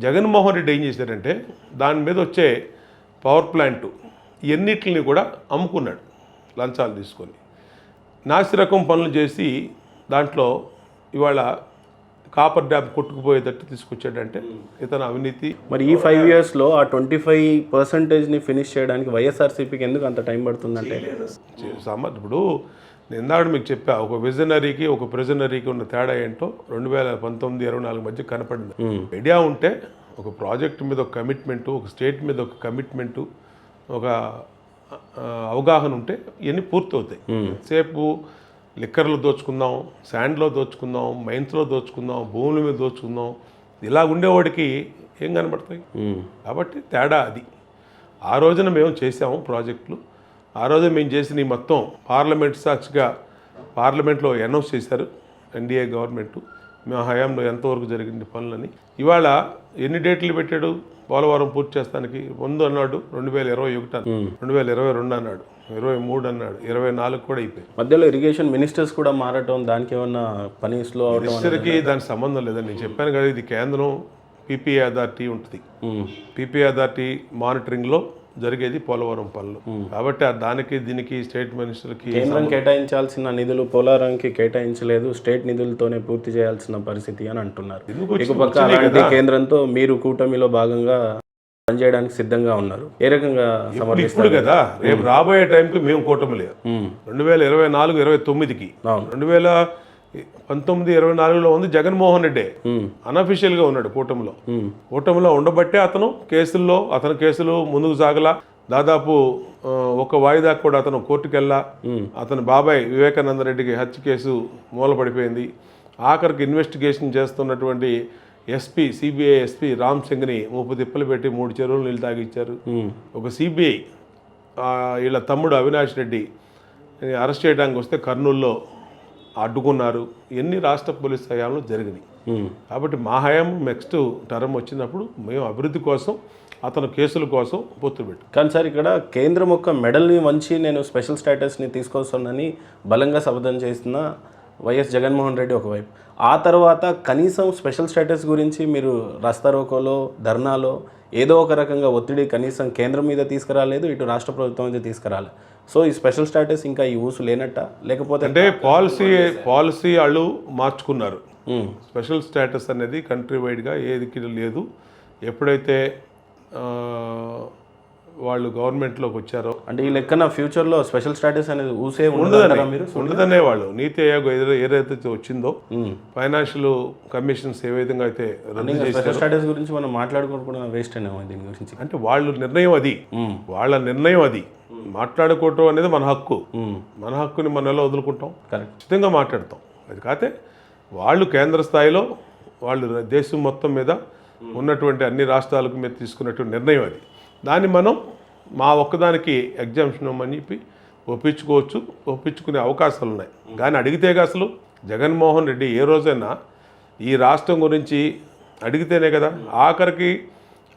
జగన్మోహన్ రెడ్డి ఏం చేశారంటే దాని మీద వచ్చే పవర్ ప్లాంట్ ఇవన్నిటిని కూడా అమ్ముకున్నాడు లంచాలు తీసుకొని. నాసిరకం పనులు చేసి దాంట్లో ఇవాళ కాపర్ డ్యామ్ కొట్టుకుపోయేటట్టు తీసుకొచ్చాడంటే ఇతను అవినీతి. మరి ఈ 5 yearsలో ఆ 25%ని ఫినిష్ చేయడానికి వైఎస్ఆర్సీపీకి ఎందుకు అంత టైం పడుతుందంటే ఇప్పుడు నేను ఇందాక మీకు చెప్పా, ఒక విజనరీకి ఒక ప్రిజనరీకి ఉన్న తేడా ఏంటో 2019-24 మధ్య కనపడింది. ఐడియా ఉంటే ఒక ప్రాజెక్ట్ మీద ఒక కమిట్మెంటు, ఒక స్టేట్ మీద ఒక కమిట్మెంటు, ఒక అవగాహన ఉంటే ఇవన్నీ పూర్తవుతాయి. సేపు లిక్కర్లో దోచుకుందాం, శాండ్లో దోచుకుందాం, మైన్స్లో దోచుకుందాం, భూముల మీద దోచుకుందాం, ఇలా ఉండేవాడికి ఏం కనబడతాయి? కాబట్టి తేడా అది. ఆ రోజున మేము చేసాము ప్రాజెక్టులు. ఆ రోజు మేము చేసిన ఈ మొత్తం పార్లమెంట్ సాక్షిగా పార్లమెంట్లో అనౌన్స్ చేశారు ఎన్డీఏ గవర్నమెంట్. మేము హయాంలో ఎంతవరకు జరిగింది పనులని. ఇవాళ ఎన్ని డేట్లు పెట్టాడు పోలవరం పూర్తి చేస్తానికి? ముందు అన్నాడు 2021, 2022 అన్నాడు, 23 అన్నాడు, 24 కూడా అయిపోయింది. మధ్యలో ఇరిగేషన్ మినిస్టర్స్ కూడా మారటం, దానికి ఏమన్నా పని స్లో అవడం? మినిస్టర్కి దానికి సంబంధం లేదని నేను చెప్పాను కదా. ఇది కేంద్రం పీపీఏ అథారిటీ ఉంటుంది. పీపీఏ అథారిటీ మానిటరింగ్లో జరిగేది పోలవరం పనులు. కాబట్టి దానికి దీనికి స్టేట్ మినిస్టర్కి కేంద్రం కేటాయించాల్సిన నిధులు పోలవరంకి కేటాయించలేదు, స్టేట్ నిధులతోనే పూర్తి చేయాల్సిన పరిస్థితి అని అంటున్నారు. ఇకపక్క అలాంటి కేంద్రంతో మీరు కూటమిలో భాగంగా పనిచేయడానికి సిద్ధంగా ఉన్నారు. ఏ రకంగా ఇప్పుడు కదా రేపు రాబోయే టైంకి మేము కూటమి లేదు. 2024-29కి 2019-24లో ఉంది జగన్మోహన్ రెడ్డి అన్అఫీషియల్ గా ఉన్నాడు కూటమిలో. కూటమిలో ఉండబట్టే అతని కేసులు ముందుకు సాగలా. దాదాపు ఒక వాయిదా కూడా అతను కోర్టుకెళ్ళా. అతని బాబాయ్ వివేకానంద రెడ్డికి హత్య కేసు మూలపడిపోయింది. ఆఖరికి ఇన్వెస్టిగేషన్ చేస్తున్నటువంటి సిబిఐ ఎస్పీ రామ్ సింగ్ని 30 తిప్పలు పెట్టి 3 చెరువులు నీళ్ళు తాగిచ్చారు. ఒక సిబిఐ వీళ్ళ తమ్ముడు అవినాష్ రెడ్డి అరెస్ట్ చేయడానికి వస్తే కర్నూలులో అడ్డుకున్నారు. ఎన్ని రాష్ట్ర పోలీస్ హయాంలో జరిగినాయి. కాబట్టి మా హయాం నెక్స్ట్ టర్మ్ వచ్చినప్పుడు మేము అభివృద్ధి కోసం, అతను కేసుల కోసం పొత్తు పెట్టు. కానీ సార్ ఇక్కడ కేంద్రం యొక్క మెడల్ని వంచి నేను స్పెషల్ స్టేటస్ని తీసుకొస్తానని బలంగా శపథం చేస్తున్న వైఎస్ జగన్మోహన్ రెడ్డి ఒకవైపు, ఆ తర్వాత కనీసం స్పెషల్ స్టేటస్ గురించి మీరు రాస్తారోకోలో, ధర్నాలో ఏదో ఒక రకంగా ఒత్తిడి కనీసం కేంద్రం మీద తీసుకురాలేదు, ఇటు రాష్ట్ర ప్రభుత్వం మీద తీసుకురాలేదు. సో ఈ స్పెషల్ స్టేటస్ ఇంకా ఈ ఊసు లేనట్ట, లేకపోతే అంటే పాలసీ వాళ్ళు మార్చుకున్నారు. స్పెషల్ స్టేటస్ అనేది కంట్రీ వైడ్గా ఏదికి లేదు. ఎప్పుడైతే వాళ్ళు గవర్నమెంట్లోకి వచ్చారో అంటే ఈ లెక్కన ఫ్యూచర్లో స్పెషల్ స్టేటస్ అనేది ఊసే ఉండదనే వాళ్ళు నీతి ఆయోగ్ ఏదైతే వచ్చిందో ఫైనాన్షియల్ కమిషన్స్ ఏ విధంగా అయితే స్పెషల్ స్టేటస్ గురించి మనం మాట్లాడుకోవడం వేస్ట్ అనేమో దీని గురించి. అంటే వాళ్ళ నిర్ణయం అది మాట్లాడుకోవటం అనేది మన హక్కు. మన హక్కుని మనం ఎలా వదులుకుంటాం? ఖచ్చితంగా మాట్లాడతాం. అది కాకపోతే వాళ్ళు కేంద్ర స్థాయిలో వాళ్ళు దేశం మొత్తం మీద ఉన్నటువంటి అన్ని రాష్ట్రాలకు మీద తీసుకున్నటువంటి నిర్ణయం అది. దాన్ని మనం మా ఒక్కదానికి ఎగ్జామ్షన్ అని చెప్పి ఒప్పించుకునే అవకాశాలు ఉన్నాయి. కానీ అడిగితేగా అసలు జగన్మోహన్ రెడ్డి ఏ రోజైనా ఈ రాష్ట్రం గురించి అడిగితేనే కదా. ఆఖరికి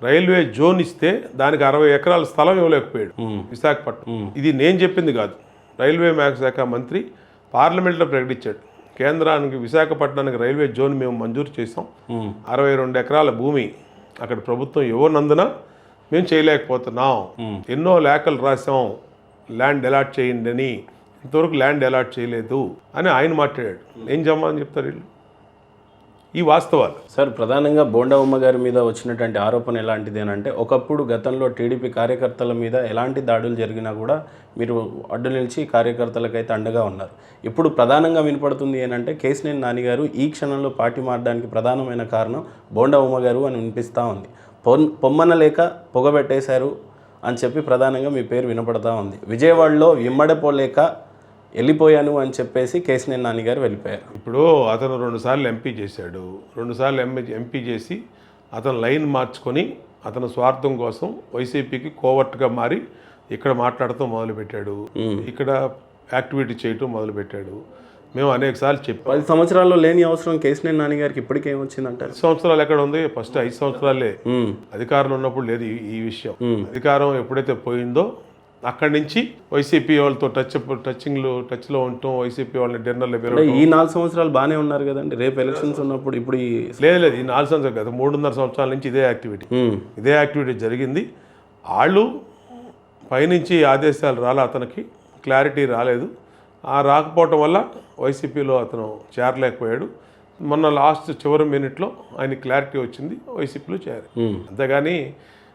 రైల్వే జోన్ ఇస్తే దానికి 60 ఎకరాల స్థలం ఇవ్వలేకపోయాడు విశాఖపట్నం. ఇది నేను చెప్పింది కాదు. రైల్వే శాఖ మంత్రి పార్లమెంట్లో ప్రకటించాడు. కేంద్రానికి విశాఖపట్నానికి రైల్వే జోన్ మేము మంజూరు చేసాం, 62 ఎకరాల భూమి అక్కడ ప్రభుత్వం ఇవ్వనందున మేము చేయలేకపోతున్నాం, ఎన్నో లేఖలు రాసాం ల్యాండ్ అలాట్ చేయండి అని, ఇంతవరకు ల్యాండ్ అలాట్ చేయలేదు అని ఆయన మాట్లాడాడు. ఏం జమ్మని చెప్తారు వీళ్ళు? ఈ వాస్తవాలు సార్. ప్రధానంగా బోండమ్మ గారి మీద వచ్చినటువంటి ఆరోపణ ఎలాంటిది అని అంటే, ఒకప్పుడు గతంలో టీడీపీ కార్యకర్తల మీద ఎలాంటి దాడులు జరిగినా కూడా మీరు అడ్డు నిలిచి కార్యకర్తలకైతే అండగా ఉన్నారు. ఇప్పుడు ప్రధానంగా వినపడుతుంది ఏంటంటే కేశినేని నాని గారు ఈ క్షణంలో పార్టీ మారడానికి ప్రధానమైన కారణం బోండమ్మ గారు అని వినిపిస్తూ ఉంది. పొమ్మన లేక పొగబెట్టేశారు అని చెప్పి ప్రధానంగా మీ పేరు వినపడతా ఉంది. విజయవాడలో ఇమ్మడపోలేక వెళ్ళిపోయాను అని చెప్పేసి కేశినేని నాని గారు వెళ్ళిపోయారు. ఇప్పుడు అతను 2 సార్లు ఎంపీ చేశాడు. 2 సార్లు ఎంపీ చేసి అతను లైన్ మార్చుకొని అతను స్వార్థం కోసం వైసీపీకి కోవర్ట్గా మారి ఇక్కడ మాట్లాడటం మొదలుపెట్టాడు, ఇక్కడ యాక్టివిటీ చేయటం మొదలుపెట్టాడు. మేము అనేక సార్లు చెప్పాం. 10 సంవత్సరాల్లో లేని అవసరం కేశినేని నాని గారికి ఇప్పటికే ఏమొచ్చిందంటారు? 10 సంవత్సరాలు ఎక్కడ ఉంది? ఫస్ట్ 5 సంవత్సరాలే అధికారంలో ఉన్నప్పుడు లేదు ఈ విషయం. అధికారం ఎప్పుడైతే పోయిందో అక్కడి నుంచి వైసీపీ వాళ్ళతో టచ్లో ఉండటం, వైసీపీ వాళ్ళని డిన్నర్లు అంటే పిలవడం. ఈ 4 సంవత్సరాలు బాగానే ఉన్నారు కదండి, రేపు ఎలక్షన్స్ ఉన్నప్పుడు ఇప్పుడు ఈ లేదు ఈ 4 సంవత్సరాలు కదా, 3.5 సంవత్సరాల నుంచి ఇదే యాక్టివిటీ జరిగింది. వాళ్ళు పైనుంచి ఆదేశాలు రాలే, అతనికి క్లారిటీ రాలేదు. ఆ రాకపోవటం వల్ల వైసీపీలో అతను చేరలేకపోయాడు. మొన్న లాస్ట్ చివరి మినిట్లో ఆయన క్లారిటీ వచ్చింది, వైసీపీలో చేరారు. అంతేగాని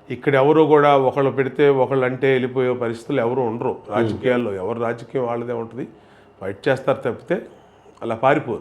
ఇక్కడ ఎవరు కూడా ఒకళ్ళు పెడితే ఒకళ్ళు అంటే వెళ్ళిపోయే పరిస్థితులు ఎవరు ఉండరు రాజకీయాల్లో. ఎవరు రాజకీయం వాళ్ళదే ఉంటుంది, ఫైట్ చేస్తారు తప్పితే అలా పారిపోరు.